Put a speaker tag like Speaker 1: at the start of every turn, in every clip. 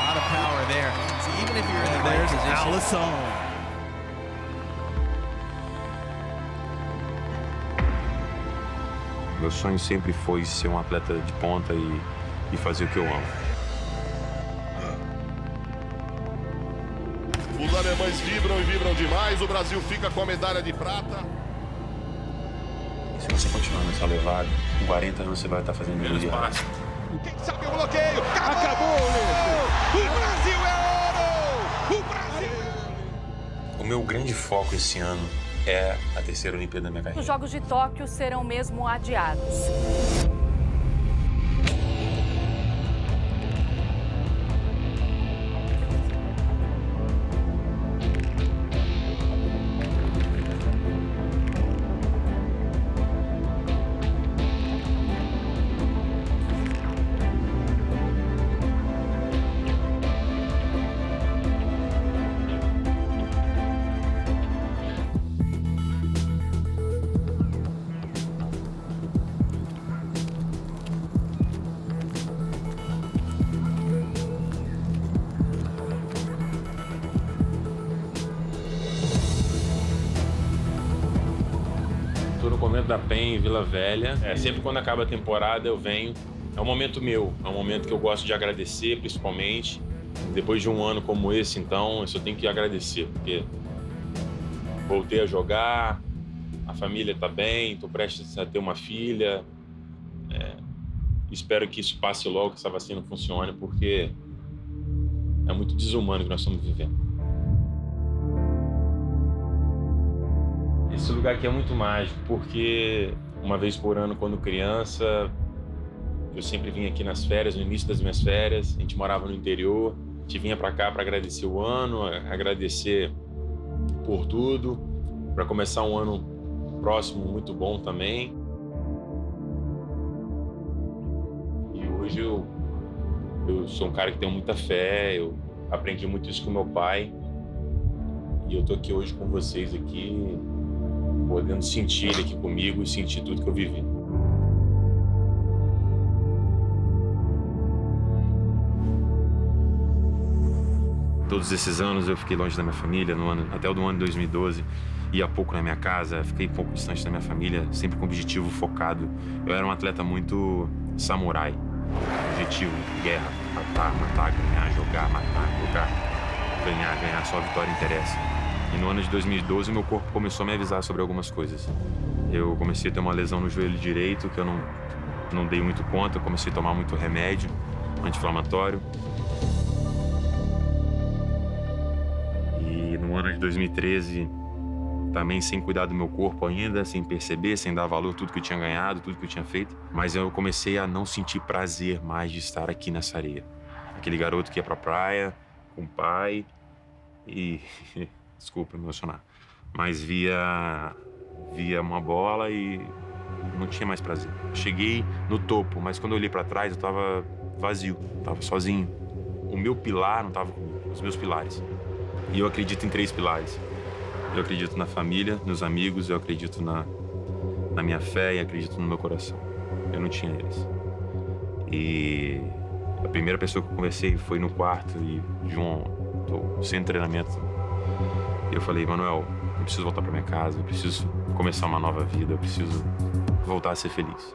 Speaker 1: lot of power there. So even if you're in the right position.
Speaker 2: Alisson.
Speaker 3: Meu sonho sempre foi ser um atleta de ponta e fazer o que eu amo.
Speaker 4: Os alemães vibram e vibram demais. O Brasil fica com a medalha de prata.
Speaker 3: Se você continuar nessa levada, com 40 anos você vai estar fazendo mundial.
Speaker 4: Quem sabe o bloqueio?
Speaker 2: Acabou,
Speaker 4: O Brasil é ouro! O Brasil é ouro!
Speaker 3: O meu grande foco esse ano é a terceira Olimpíada da minha carreira.
Speaker 5: Os Jogos de Tóquio serão mesmo adiados.
Speaker 3: Estou no Convento da Penha, em Vila Velha. Sempre quando acaba a temporada eu venho. É um momento meu, é um momento que eu gosto de agradecer, principalmente. Depois de um ano como esse, então, eu só tenho que agradecer, porque voltei a jogar, a família está bem, estou prestes a ter uma filha. Espero que isso passe logo, que essa vacina funcione, porque é muito desumano o que nós estamos vivendo. Esse lugar aqui é muito mágico, porque uma vez por ano, quando criança, eu sempre vinha aqui nas férias, no início das minhas férias. A gente morava no interior, a gente vinha para cá para agradecer o ano, agradecer por tudo, para começar um ano próximo muito bom também. E hoje eu sou um cara que tem muita fé, eu aprendi muito isso com meu pai. E eu tô aqui hoje com vocês aqui, podendo sentir ele aqui comigo e sentir tudo que eu vivi. Todos esses anos eu fiquei longe da minha família, até o ano de 2012. Ia pouco na minha casa, fiquei pouco distante da minha família, sempre com objetivo focado. Eu era um atleta muito samurai. Objetivo, guerra, matar, ganhar, jogar, matar, jogar. Ganhar, só a vitória interessa. E no ano de 2012, meu corpo começou a me avisar sobre algumas coisas. Eu comecei a ter uma lesão no joelho direito, que eu não dei muito conta. Eu comecei a tomar muito remédio anti-inflamatório. E no ano de 2013, também sem cuidar do meu corpo ainda, sem perceber, sem dar valor a tudo que eu tinha ganhado, tudo que eu tinha feito. Mas eu comecei a não sentir prazer mais de estar aqui nessa areia. Aquele garoto que ia pra praia com o pai e... Desculpa me emocionar, mas via uma bola e não tinha mais prazer. Cheguei no topo, mas quando eu olhei para trás eu tava vazio, tava sozinho. O meu pilar não tava comigo, os meus pilares. E eu acredito em 3 pilares. Eu acredito na família, nos amigos, eu acredito na minha fé e acredito no meu coração. Eu não tinha eles. E a primeira pessoa que eu conversei foi no quarto e João, tô sem treinamento. E eu falei, Manuel, eu preciso voltar para minha casa, eu preciso começar uma nova vida, eu preciso voltar a ser feliz.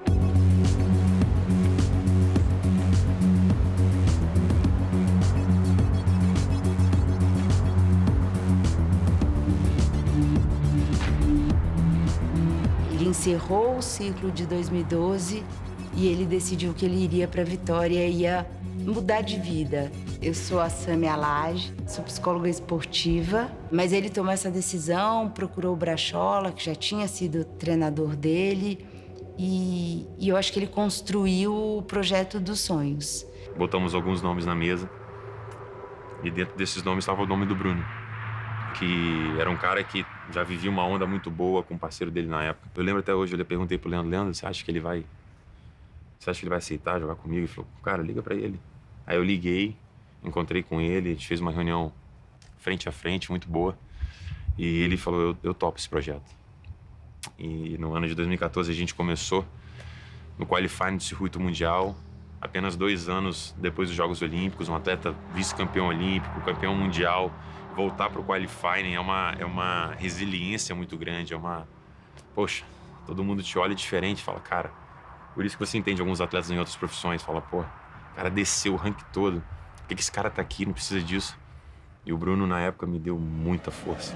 Speaker 6: Ele encerrou o ciclo de 2012 e ele decidiu que ele iria para Vitória e ia mudar de vida. Eu sou a Samia Lage, sou psicóloga esportiva, mas ele tomou essa decisão, procurou o Brachola, que já tinha sido treinador dele, e eu acho que ele construiu o projeto dos sonhos.
Speaker 3: Botamos alguns nomes na mesa, e dentro desses nomes estava o nome do Bruno, que era um cara que já vivia uma onda muito boa com o parceiro dele na época. Eu lembro até hoje, eu perguntei pro Leandro, você acha que ele vai aceitar jogar comigo? Ele falou, cara, liga pra ele. Aí eu liguei, encontrei com ele, a gente fez uma reunião frente a frente, muito boa. E ele falou, eu topo esse projeto. E no ano de 2014 a gente começou no qualifying do circuito mundial, apenas 2 anos depois dos Jogos Olímpicos, um atleta vice-campeão olímpico, campeão mundial, voltar para o qualifying é uma resiliência muito grande, poxa, todo mundo te olha diferente, fala, cara, por isso que você entende alguns atletas em outras profissões, fala, pô, o cara desceu o ranking todo, por que esse cara tá aqui, não precisa disso? E o Bruno, na época, me deu muita força.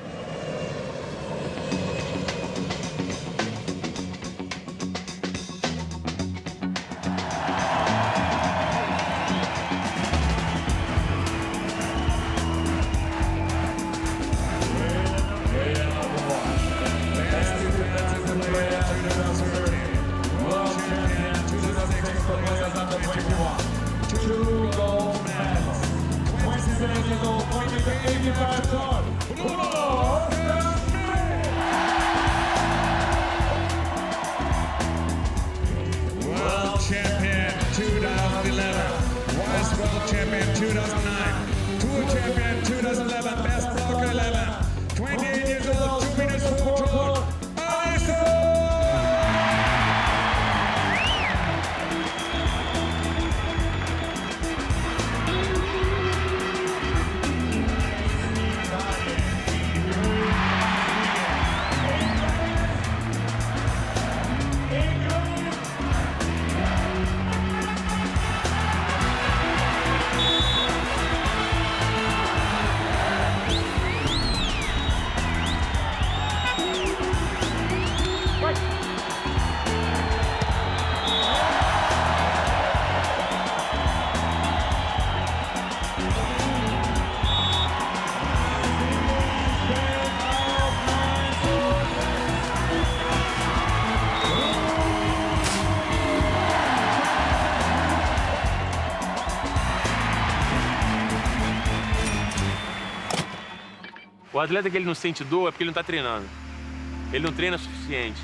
Speaker 3: O atleta que ele não sente dor é porque ele não está treinando. Ele não treina o suficiente.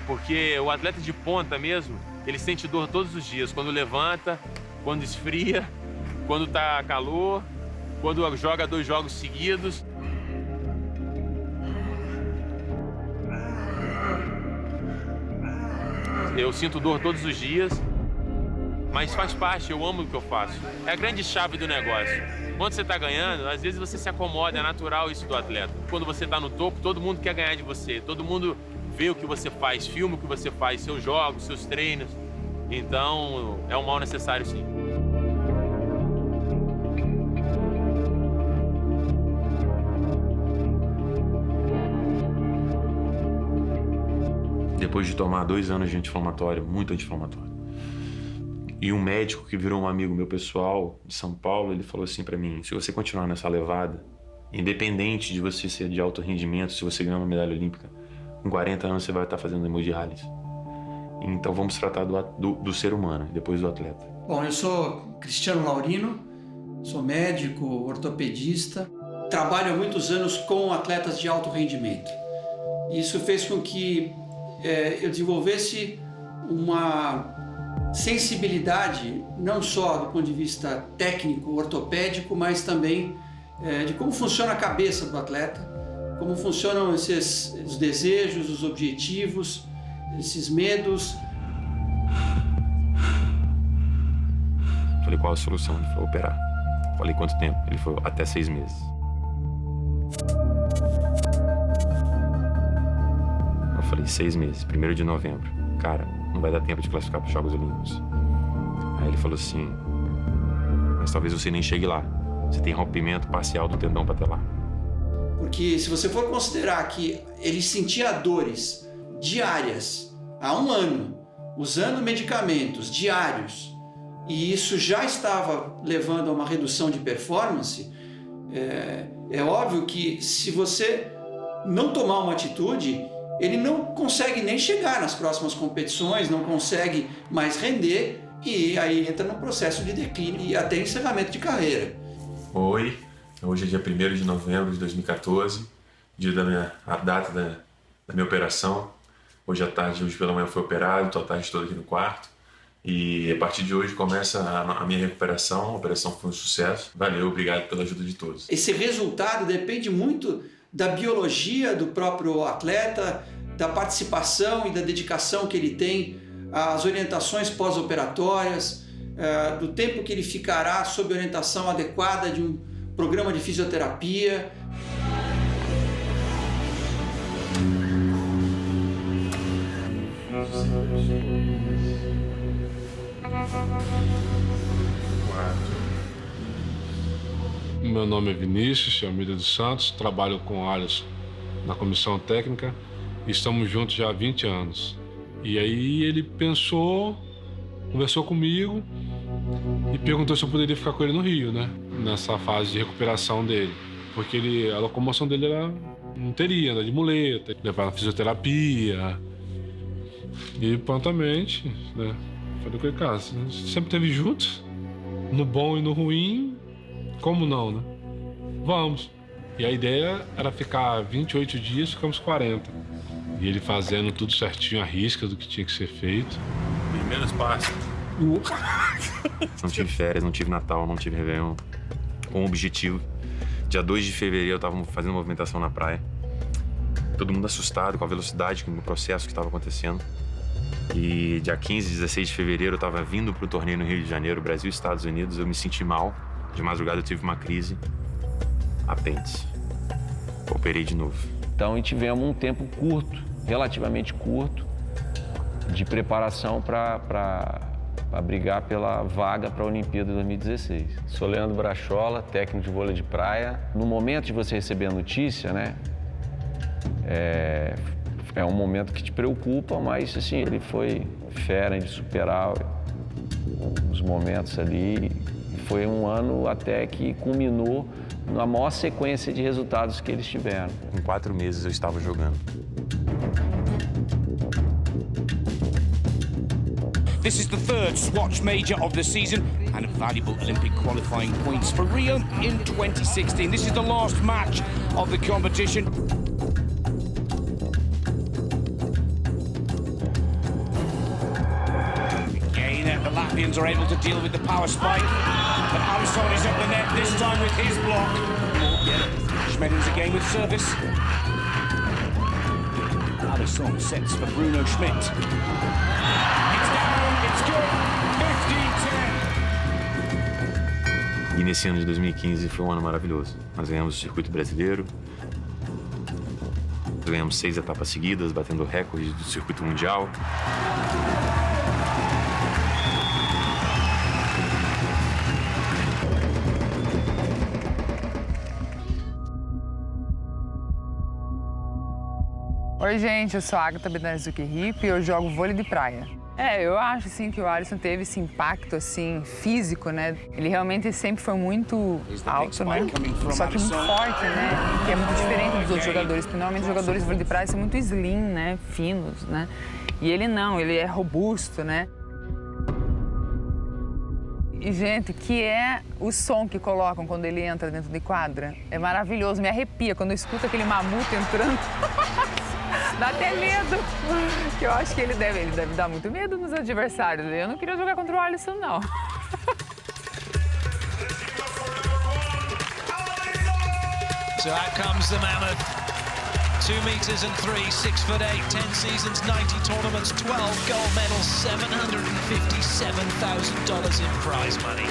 Speaker 3: Porque o atleta de ponta mesmo, ele sente dor todos os dias. Quando levanta, quando esfria, quando tá calor, quando joga 2 jogos seguidos. Eu sinto dor todos os dias, mas faz parte, eu amo o que eu faço. É a grande chave do negócio. Quando você está ganhando, às vezes você se acomoda, é natural isso do atleta. Quando você está no topo, todo mundo quer ganhar de você. Todo mundo vê o que você faz, filma o que você faz, seus jogos, seus treinos. Então, é um mal necessário, sim. Depois de tomar 2 anos de anti-inflamatório, muito anti-inflamatório, e um médico que virou um amigo meu pessoal de São Paulo, ele falou assim pra mim, se você continuar nessa levada, independente de você ser de alto rendimento, se você ganhar uma medalha olímpica, com 40 anos você vai estar fazendo emoji rallies. Então vamos tratar do ser humano, depois do atleta.
Speaker 2: Bom, eu sou Cristiano Laurino, sou médico, ortopedista, trabalho há muitos anos com atletas de alto rendimento. Isso fez com que eu desenvolvesse uma sensibilidade, não só do ponto de vista técnico, ortopédico, mas também de como funciona a cabeça do atleta, como funcionam os desejos, os objetivos, esses medos.
Speaker 3: Falei, qual a solução? Ele falou, operar. Falei, quanto tempo? Ele falou, até 6 meses. Eu falei, 6 meses, 1º de novembro. Cara, não vai dar tempo de classificar para os Jogos Olímpicos. Aí ele falou assim, mas talvez você nem chegue lá. Você tem rompimento parcial do tendão patelar.
Speaker 2: Porque se você for considerar que ele sentia dores diárias há 1 ano, usando medicamentos diários, e isso já estava levando a uma redução de performance, é óbvio que se você não tomar uma atitude, ele não consegue nem chegar nas próximas competições, não consegue mais render e aí entra no processo de declínio e até encerramento de carreira.
Speaker 3: Oi, hoje é dia 1º de novembro de 2014, dia a data da minha operação. Hoje à tarde, hoje pela manhã fui operado, estou a tarde toda aqui no quarto. E a partir de hoje começa a minha recuperação, a operação foi um sucesso. Valeu, obrigado pela ajuda de todos.
Speaker 2: Esse resultado depende muito da biologia do próprio atleta, da participação e da dedicação que ele tem às orientações pós-operatórias, do tempo que ele ficará sob orientação adequada de um programa de fisioterapia.
Speaker 7: Meu nome é Vinícius Almeida dos Santos, trabalho com o Alisson na comissão técnica e estamos juntos já há 20 anos. E aí ele conversou comigo e perguntou se eu poderia ficar com ele no Rio, né? Nessa fase de recuperação dele. Porque a locomoção dele não teria, andar de muleta, levar na fisioterapia. E prontamente, né? Falei com ele, cara, sempre esteve juntos, no bom e no ruim, como não, né? Vamos. E a ideia era ficar 28 dias, ficamos 40. E ele fazendo tudo certinho, a risca do que tinha que ser feito.
Speaker 3: E menos passa. Não tive férias, não tive Natal, não tive Réveillon. Com o objetivo. Dia 2 de fevereiro eu tava fazendo movimentação na praia. Todo mundo assustado com a velocidade, com o processo que estava acontecendo. E dia 15, 16 de fevereiro eu tava vindo pro torneio no Rio de Janeiro, Brasil e Estados Unidos. Eu me senti mal. De madrugada eu tive uma crise. Apêndice. Operei de novo.
Speaker 8: Então tivemos um tempo curto, relativamente curto, de preparação para brigar pela vaga para a Olimpíada de 2016. Sou Leandro Brachola, técnico de vôlei de praia. No momento de você receber a notícia, né, é um momento que te preocupa, mas assim, ele foi fera de superar os momentos ali. Foi um ano até que culminou na maior sequência de resultados que eles tiveram.
Speaker 3: Em 4 meses eu estava jogando.
Speaker 9: This is the third Swatch Major of the season and valuable Olympic qualifying points for Rio in 2016. This is the last match of the competition. Again, the Latvians are able to deal with the power spike, but Alisson is up the net this time with his block. Schmedens again with service. Alisson sets for Bruno Schmidt.
Speaker 3: E nesse ano de 2015 foi um ano maravilhoso. Nós ganhamos o circuito brasileiro, nós ganhamos 6 etapas seguidas, batendo recordes do circuito mundial.
Speaker 10: Oi, gente, eu sou a Agatha Bednarczuk-Riep e eu jogo vôlei de praia. Eu acho, assim, que o Alisson teve esse impacto, assim, físico, né? Ele realmente sempre foi muito alto, né? Só que muito forte, né? Que é muito diferente dos outros jogadores, porque normalmente os jogadores de vôlei de praia são muito slim, né? Finos, né? E ele não, ele é robusto, né? E, gente, que é o som que colocam quando ele entra dentro de quadra. É maravilhoso, me arrepia quando eu escuto aquele mamuto entrando. Dá até medo, que eu acho que ele deve dar muito medo nos adversários. Eu não queria jogar contra o Alisson, não.
Speaker 11: So out comes the Mammoth. 2 meters and 3, 6'8", 10 seasons, 90 tournaments, 12 gold medals, $757,000 in prize money.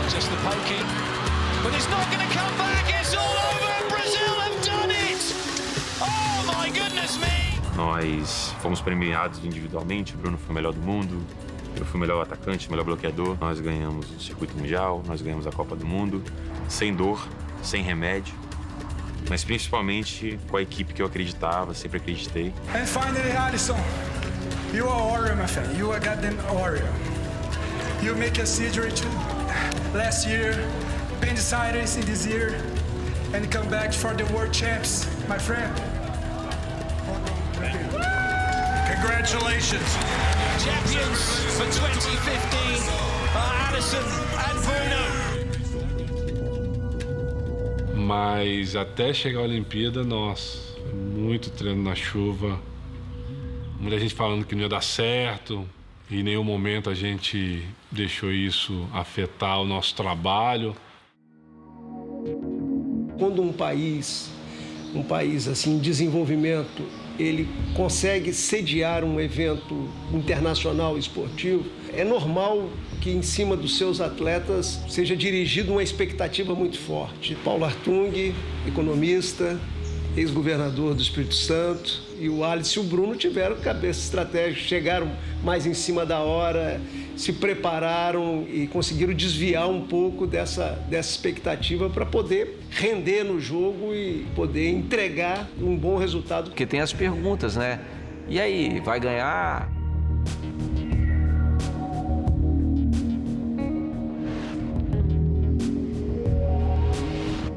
Speaker 11: Just the poking, but it's not going to come back. It's all over. Brazil have done it. Oh my goodness me.
Speaker 3: Nós fomos premiados individualmente. O Bruno foi o melhor do mundo, eu fui o melhor atacante, o melhor bloqueador. Nós ganhamos o circuito mundial, nós ganhamos a Copa do Mundo, sem dor, sem remédio, mas principalmente com a equipe que eu acreditava, sempre acreditei.
Speaker 12: And finally, Alisson, you are a warrior, my friend. You are a goddamn warrior. You make a surgery last year, appendicitis in this year, and come back for the world champs, my friend.
Speaker 11: Congratulations. Champions for 2015 are Alisson and Bruno.
Speaker 7: Mas até chegar à Olimpíada, nossa, muito treino na chuva, muita gente falando que não ia dar certo, E em nenhum momento a gente deixou isso afetar o nosso trabalho.
Speaker 13: Quando um país assim, em desenvolvimento, ele consegue sediar um evento internacional esportivo, é normal que em cima dos seus atletas seja dirigida uma expectativa muito forte. Paulo Hartung, economista, ex-governador do Espírito Santo, e o Alisson e o Bruno tiveram cabeça estratégica, chegaram mais em cima da hora, se prepararam e conseguiram desviar um pouco dessa expectativa para poder render no jogo e poder entregar um bom resultado.
Speaker 8: Porque tem as perguntas, né? E aí, vai ganhar?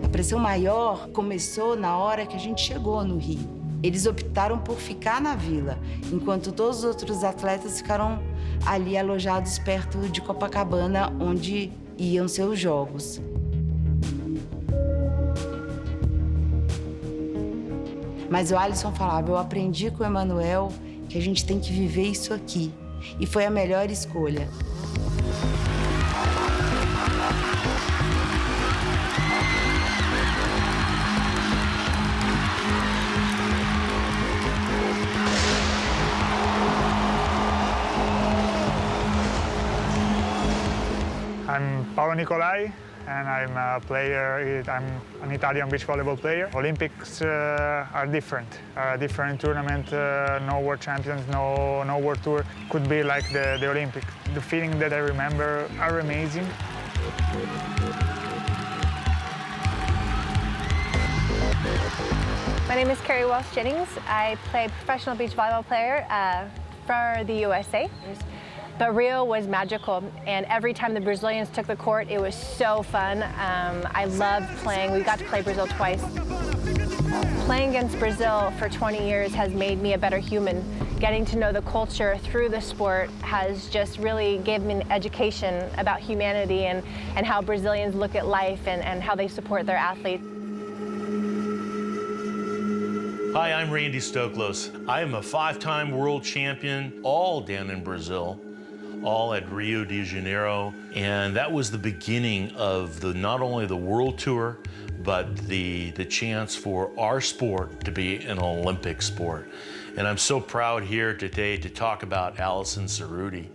Speaker 6: A pressão maior começou na hora que a gente chegou no Rio. Eles optaram por ficar na Vila, enquanto todos os outros atletas ficaram ali alojados perto de Copacabana, onde iam ser os jogos. Mas o Alisson falava, eu aprendi com o Emanuel que a gente tem que viver isso aqui. E foi a melhor escolha.
Speaker 14: I'm Paolo Nicolai, and I'm a player. I'm an Italian beach volleyball player. Olympics are different. Are a different tournament. No world champions, no world tour. Could be like the Olympic. The feeling that I remember are amazing.
Speaker 15: My name is Carrie Walsh-Jennings. I play professional beach volleyball player for the USA. But Rio was magical, and every time the Brazilians took the court, it was so fun. I loved playing. We got to play Brazil twice. Playing against Brazil for 20 years has made me a better human. Getting to know the culture through the sport has just really given me an education about humanity and how Brazilians look at life and how they support their athletes.
Speaker 16: Hi, I'm Randy Stoklos. I am a 5-time world champion, all down in Brazil, all at Rio de Janeiro. And that was the beginning of not only the World Tour, but the chance for our sport to be an Olympic sport. And I'm so proud here today to talk about Alisson Cerruti.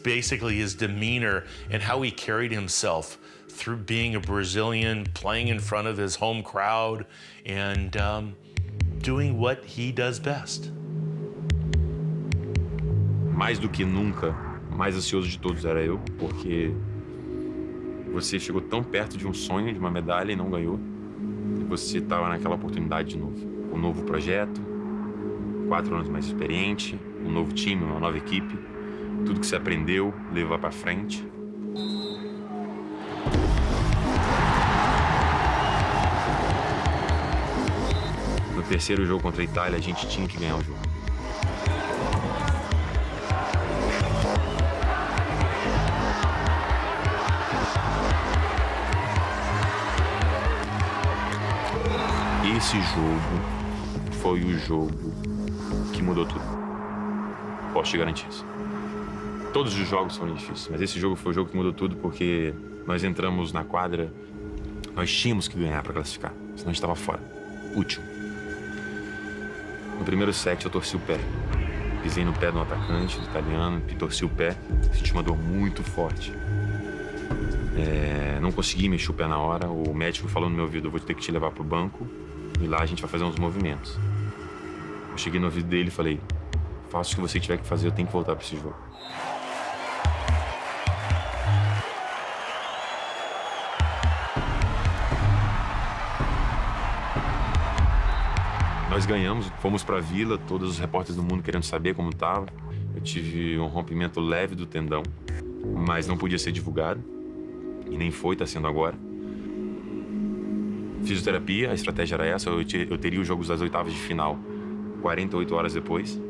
Speaker 16: Basically his demeanor and how he carried himself through being a Brazilian, playing in front of his home crowd, and doing what he does best.
Speaker 3: Mais do que nunca, mais ansioso de todos era eu, porque você chegou tão perto de um sonho, de uma medalha e não ganhou. E você estava naquela oportunidade de novo. Um novo projeto, 4 anos mais experiente, um novo time, uma nova equipe. Tudo que você aprendeu, levar para frente. No terceiro jogo contra a Itália, a gente tinha que ganhar o jogo. Esse jogo foi o jogo que mudou tudo. Posso te garantir isso. Todos os jogos foram difíceis, mas esse jogo foi o jogo que mudou tudo porque nós entramos na quadra, nós tínhamos que ganhar para classificar, senão a gente estava fora. Último. No primeiro set eu torci o pé. Pisei no pé do atacante, do italiano, e torci o pé. Senti uma dor muito forte. Não consegui mexer o pé na hora. O médico falou no meu ouvido, eu vou ter que te levar pro banco e lá a gente vai fazer uns movimentos. Eu cheguei no ouvido dele e falei, faça o que você tiver que fazer, eu tenho que voltar para esse jogo. Nós ganhamos, fomos para a Vila, todos os repórteres do mundo querendo saber como estava. Eu tive um rompimento leve do tendão, mas não podia ser divulgado. E nem foi, está sendo agora. Fisioterapia, a estratégia era essa, eu teria os jogos das oitavas de final 48 horas depois.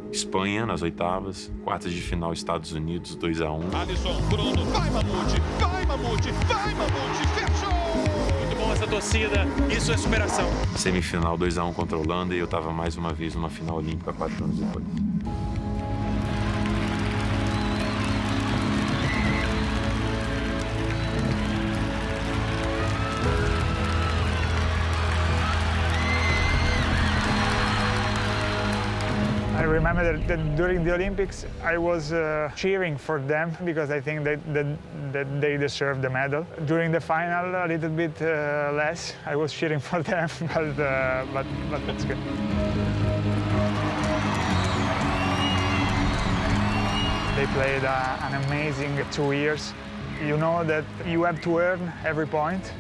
Speaker 3: Espanha nas oitavas, quartas de final Estados Unidos, 2-1.
Speaker 4: Alisson, Bruno, vai Mamute, vai Mamute, vai Mamute, fechou! Muito bom
Speaker 11: essa torcida e sua superação.
Speaker 3: Semifinal 2-1 contra a Holanda e eu estava mais uma vez numa final olímpica 4 anos depois.
Speaker 14: I remember that during the Olympics, I was cheering for them because I think that they deserve the medal. During the final, a little bit less. I was cheering for them, but that's good. They played an amazing 2 years. You know that you have to earn every point.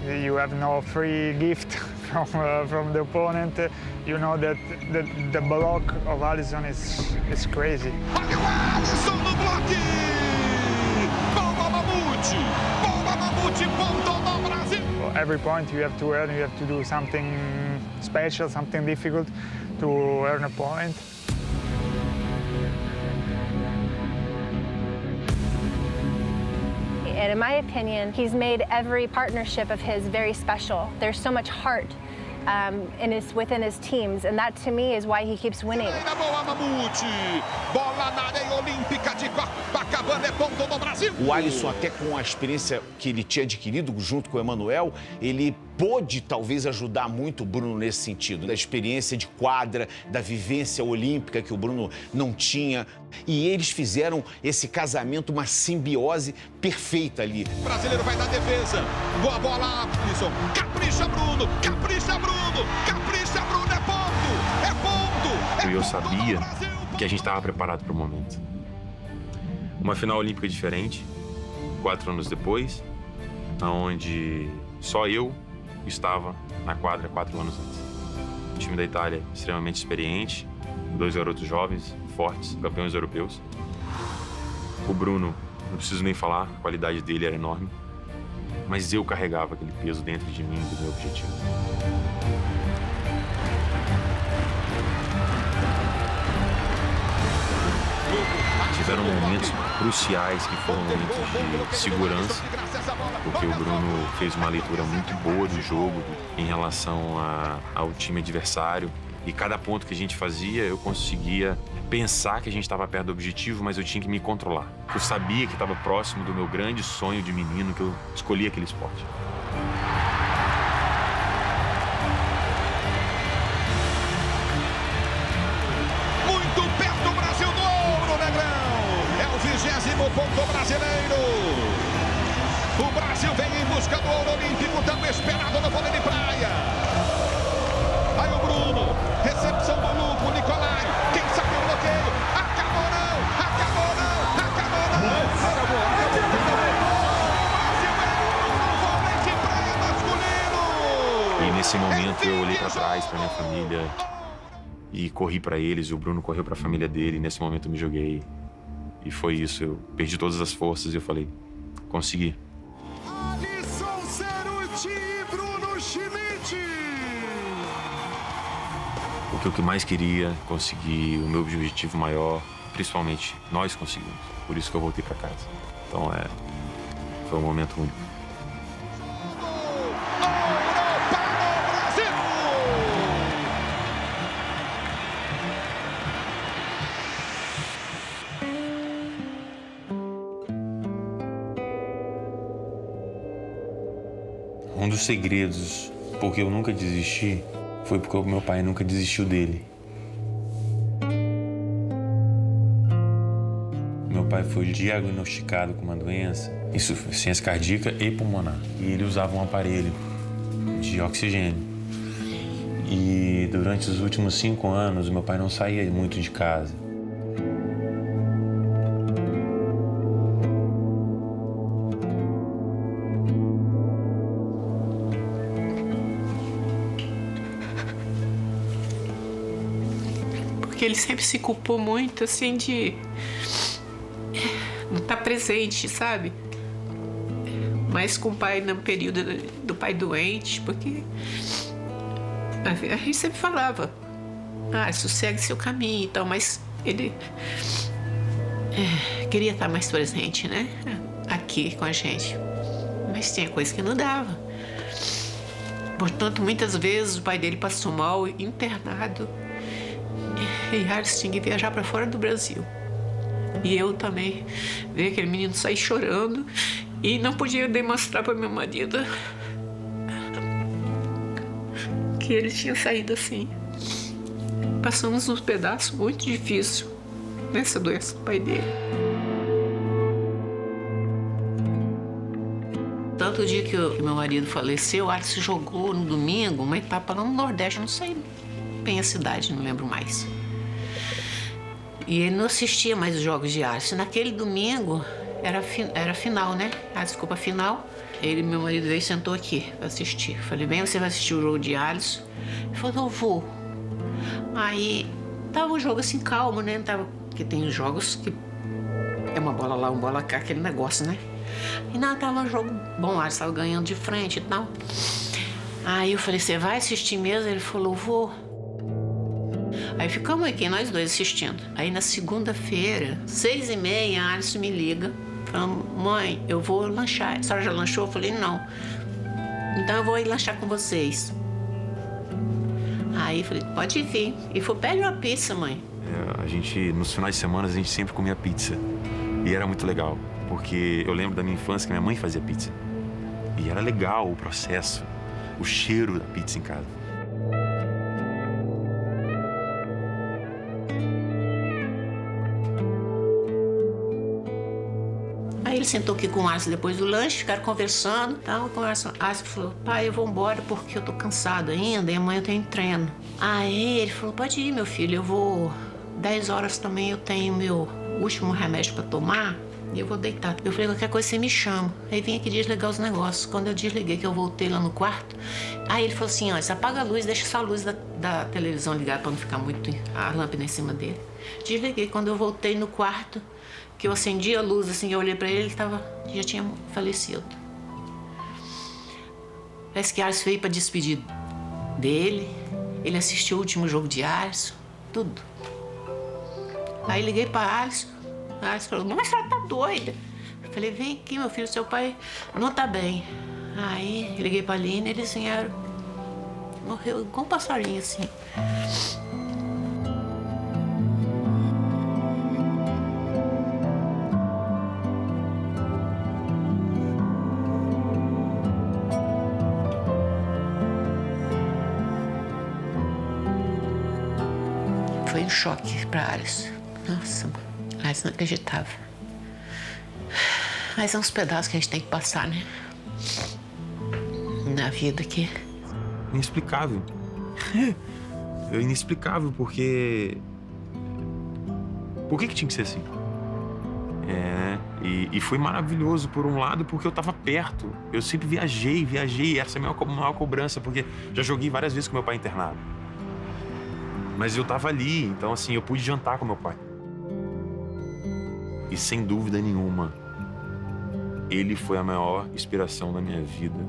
Speaker 14: You have no free gift from the opponent. You know that the block of Alisson is crazy.
Speaker 4: Olha o Alisson no bloque! Bomba Mamute! Bomba Mamute, ponto no Brasil!
Speaker 14: Every point you have to earn, you have to do something special, something difficult to earn a point.
Speaker 15: And in my opinion, he's made every partnership of his very special. There's so much heart within his teams, and that to me is why he keeps winning.
Speaker 4: Boa Mamute! Bola na areia olímpica de Copacabana, é ponto no Brasil!
Speaker 17: O Alisson, até com a experiência que ele tinha adquirido junto com o Emanuel, ele pôde talvez ajudar muito o Bruno nesse sentido, da experiência de quadra, da vivência olímpica que o Bruno não tinha. E eles fizeram esse casamento, uma simbiose perfeita ali.
Speaker 4: O brasileiro vai dar defesa. Boa bola, Alisson. Capricha, Bruno. Capricha, Bruno. Capricha, Bruno. É ponto. É ponto.
Speaker 3: E eu sabia que a gente estava preparado para o momento. Uma final olímpica diferente, 4 anos depois, onde só eu estava na quadra 4 anos antes. O time da Itália extremamente experiente, 2 garotos jovens, fortes, campeões europeus. O Bruno, não preciso nem falar, a qualidade dele era enorme, mas eu carregava aquele peso dentro de mim, do meu objetivo. Tiveram momentos cruciais que foram momentos de segurança, porque o Bruno fez uma leitura muito boa do jogo em relação ao time adversário. E cada ponto que a gente fazia, eu conseguia pensar que a gente estava perto do objetivo, mas eu tinha que me controlar. Eu sabia que estava próximo do meu grande sonho de menino, que eu escolhi aquele esporte.
Speaker 4: Muito perto o Brasil do ouro, Negrão! É o 20º ponto brasileiro! O Brasil vem em busca do ouro olímpico tão esperado no vôlei de praia! Aí o Bruno, recepção do Lupo, Nicolai, quem sabe o bloqueio, acabou não, acabou não, acabou não, vôlei de praia masculino!
Speaker 3: E nesse momento eu olhei para trás, para minha família, e corri para eles, e o Bruno correu para a família dele, e nesse momento eu me joguei, e foi isso, eu perdi todas as forças, e eu falei, consegui.
Speaker 4: Alisson Cerutti e Bruno Schmidt!
Speaker 3: Porque o que eu mais queria, conseguir o meu objetivo maior, principalmente nós conseguimos. Por isso que eu voltei para casa. Então foi um momento único. Um dos segredos, porque eu nunca desisti, foi porque o meu pai nunca desistiu dele. Meu pai foi diagnosticado com uma doença, insuficiência cardíaca e pulmonar. E ele usava um aparelho de oxigênio. E durante os últimos 5 anos, meu pai não saía muito de casa.
Speaker 18: Porque ele sempre se culpou muito, assim, de não estar presente, sabe? Mas com o pai no período do pai doente, porque a gente sempre falava, sossegue seu caminho e tal, mas ele queria estar mais presente, né? Aqui com a gente. Mas tinha coisa que não dava. Portanto, muitas vezes o pai dele passou mal, internado, e Alisson tinha que viajar para fora do Brasil. E eu também vi aquele menino sair chorando e não podia demonstrar para meu marido que ele tinha saído assim. Passamos uns pedaços muito difíceis nessa doença do pai dele. Tanto o dia que meu marido faleceu, o Alisson jogou no domingo uma etapa lá no Nordeste, não sei bem a cidade, não lembro mais. E ele não assistia mais os jogos de Alisson. Naquele domingo era final, né? Desculpa, final. Ele, meu marido, veio e sentou aqui para assistir. Eu falei, bem, você vai assistir o jogo de Alisson? Ele falou, eu vou. Aí tava o jogo assim calmo, né? Porque tem jogos que é uma bola lá, uma bola cá, aquele negócio, né? E não, tava um jogo bom, o Alisson tava ganhando de frente e tal. Aí eu falei, você vai assistir mesmo? Ele falou, vou. Aí ficamos aqui, nós dois assistindo. Aí na segunda-feira, 6h30, a Alisson me liga, falando, mãe, eu vou lanchar. A senhora já lanchou? Eu falei, não. Então eu vou ir lanchar com vocês. Aí eu falei, pode vir. E foi, pede uma pizza, mãe.
Speaker 3: A gente, nos finais de semana, a gente sempre comia pizza. E era muito legal, porque eu lembro da minha infância que minha mãe fazia pizza. E era legal o processo, o cheiro da pizza em casa.
Speaker 18: Aí ele sentou aqui com o Alisson depois do lanche, ficaram conversando. Então, o Alisson falou, pai, eu vou embora porque eu tô cansado ainda e amanhã eu tenho treino. Aí ele falou, pode ir, meu filho, eu vou... 10 horas também eu tenho meu último remédio pra tomar e eu vou deitar. Eu falei, qualquer coisa você me chama. Aí vim aqui desligar os negócios. Quando eu desliguei, que eu voltei lá no quarto, aí ele falou assim, ó, você apaga a luz, deixa só a luz da televisão ligada pra não ficar muito a lâmpada em cima dele. Desliguei. Quando eu voltei no quarto, que eu acendi a luz, assim, eu olhei pra ele, já tinha falecido. Parece que Alisson veio pra despedir dele, ele assistiu o último jogo de Alisson, tudo. Aí liguei pra Alisson, a Alisson falou, mas a senhora tá doida? Eu falei, vem aqui, meu filho, seu pai não tá bem. Aí liguei pra Aline, eles vieram, morreu igual um passarinho, assim. Foi um choque pra Alisson. Nossa, Alisson não acreditava. Mas é uns pedaços que a gente tem que passar, né? Na vida aqui.
Speaker 3: Inexplicável. É inexplicável porque... Por que tinha que ser assim? E foi maravilhoso por um lado porque eu tava perto. Eu sempre viajei. Essa é a minha maior cobrança, porque já joguei várias vezes com meu pai internado. Mas eu tava ali, então assim, eu pude jantar com meu pai. E sem dúvida nenhuma, ele foi a maior inspiração da minha vida,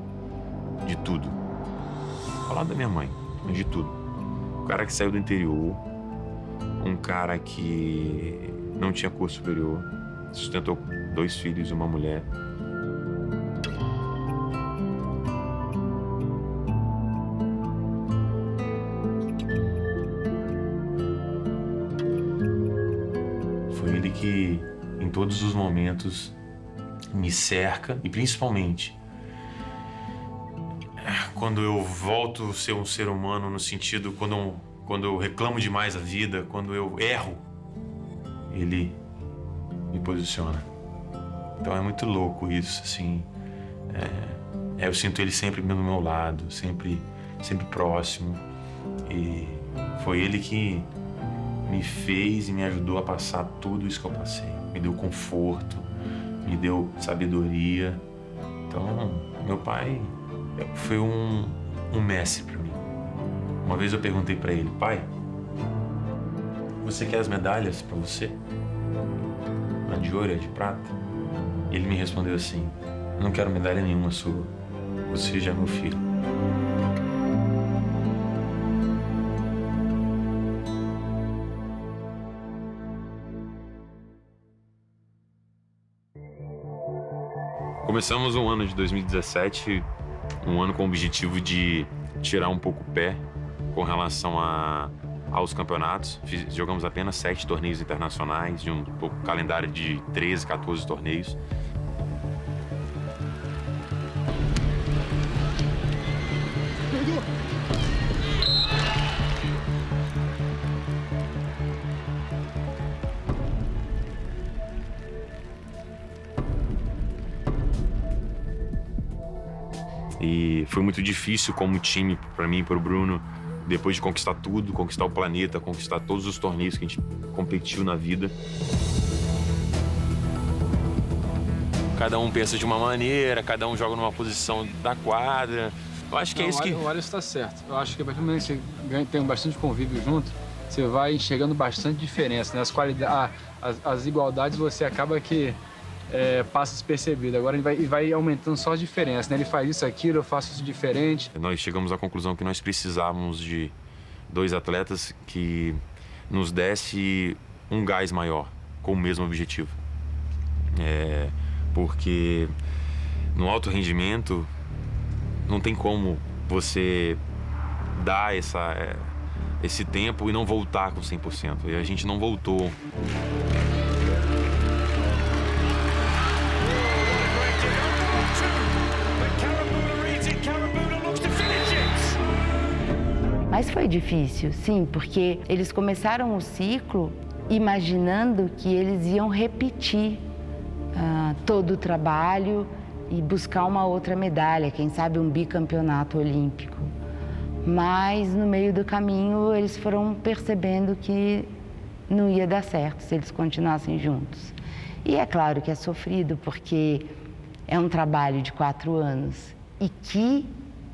Speaker 3: de tudo. Ao lado da minha mãe, mas de tudo. Um cara que saiu do interior, um cara que não tinha curso superior, sustentou 2 filhos e uma mulher. Foi ele que, em todos os momentos, me cerca e principalmente quando eu volto a ser um ser humano no sentido quando eu reclamo demais a vida, quando eu erro, ele me posiciona. Então é muito louco isso, assim. Eu sinto ele sempre do meu lado, sempre próximo. E foi ele que me fez e me ajudou a passar tudo isso que eu passei. Me deu conforto, me deu sabedoria. Então, meu pai foi um mestre para mim. Uma vez eu perguntei para ele, pai, você quer as medalhas para você? A de ouro e a de prata? Ele me respondeu assim, não quero medalha nenhuma sua, você já é meu filho. Começamos o ano de 2017 Um ano com o objetivo de tirar um pouco o pé com relação aos campeonatos. Jogamos apenas 7 torneios internacionais, de um calendário de 13, 14 torneios. E foi muito difícil como time, para mim e para o Bruno, depois de conquistar tudo, conquistar o planeta, conquistar todos os torneios que a gente competiu na vida. Cada um pensa de uma maneira, cada um joga numa posição da quadra. Eu acho que é isso que...
Speaker 19: O Alisson está certo. Eu acho que a partir do momento que você tem bastante convívio junto, você vai enxergando bastante diferença, né? As qualidades, as igualdades você acaba que passa despercebido. Agora ele vai aumentando só as diferenças, né? Ele faz isso, aquilo, eu faço isso diferente.
Speaker 3: Nós chegamos à conclusão que nós precisávamos de 2 atletas que nos desse um gás maior, com o mesmo objetivo. Porque no alto rendimento não tem como você dar esse tempo e não voltar com 100%. E a gente não voltou.
Speaker 6: Mas foi difícil, sim, porque eles começaram o ciclo imaginando que eles iam repetir todo o trabalho e buscar uma outra medalha, quem sabe um bicampeonato olímpico. Mas no meio do caminho eles foram percebendo que não ia dar certo se eles continuassem juntos. E é claro que é sofrido, porque é um trabalho de 4 anos e que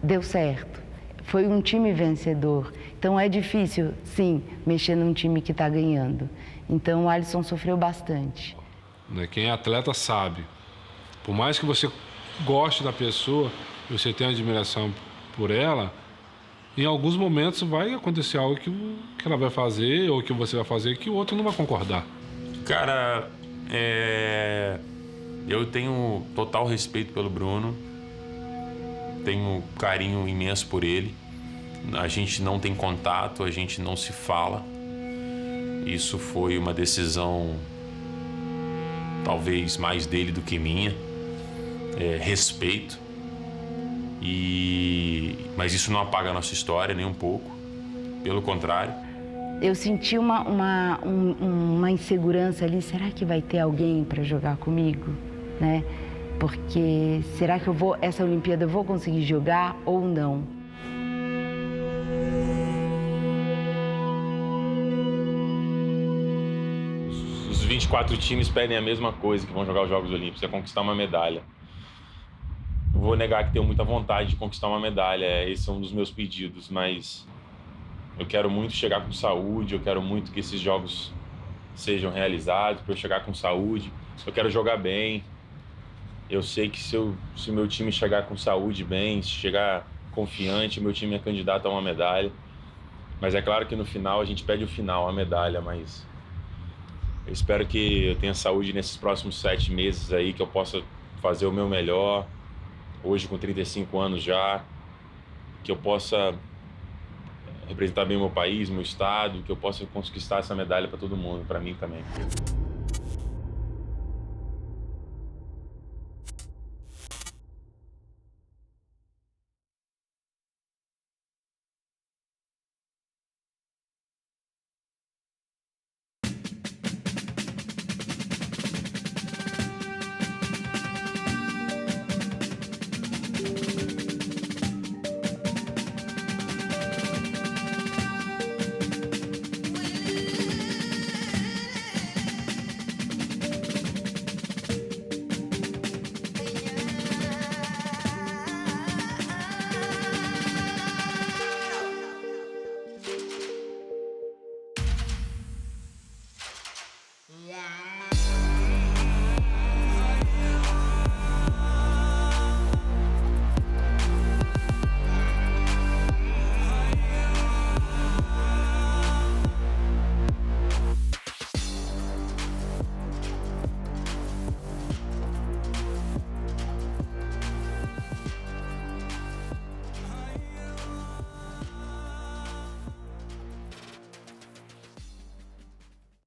Speaker 6: deu certo. Foi um time vencedor. Então é difícil, sim, mexer num time que está ganhando. Então o Alisson sofreu bastante.
Speaker 7: Quem é atleta sabe. Por mais que você goste da pessoa, você tenha admiração por ela, em alguns momentos vai acontecer algo que ela vai fazer ou que você vai fazer que o outro não vai concordar.
Speaker 3: Cara, eu tenho total respeito pelo Bruno. Tenho carinho imenso por ele. A gente não tem contato, a gente não se fala. Isso foi uma decisão talvez mais dele do que minha. Respeito. Mas isso não apaga a nossa história nem um pouco. Pelo contrário.
Speaker 6: Eu senti uma insegurança ali. Será que vai ter alguém para jogar comigo, né? Porque será que essa Olimpíada eu vou conseguir jogar ou não?
Speaker 3: Os 24 times pedem a mesma coisa que vão jogar os Jogos Olímpicos, é conquistar uma medalha. Eu vou negar que tenho muita vontade de conquistar uma medalha, esse é um dos meus pedidos, mas eu quero muito chegar com saúde, eu quero muito que esses jogos sejam realizados, para eu chegar com saúde, eu quero jogar bem. Eu sei que se o meu time chegar com saúde bem, se chegar confiante, meu time é candidato a uma medalha. Mas é claro que no final a gente pede o final, a medalha, mas eu espero que eu tenha saúde nesses próximos 7 meses aí, que eu possa fazer o meu melhor, hoje com 35 anos já, que eu possa representar bem o meu país, meu estado, que eu possa conquistar essa medalha para todo mundo, para mim também.
Speaker 20: Yeah.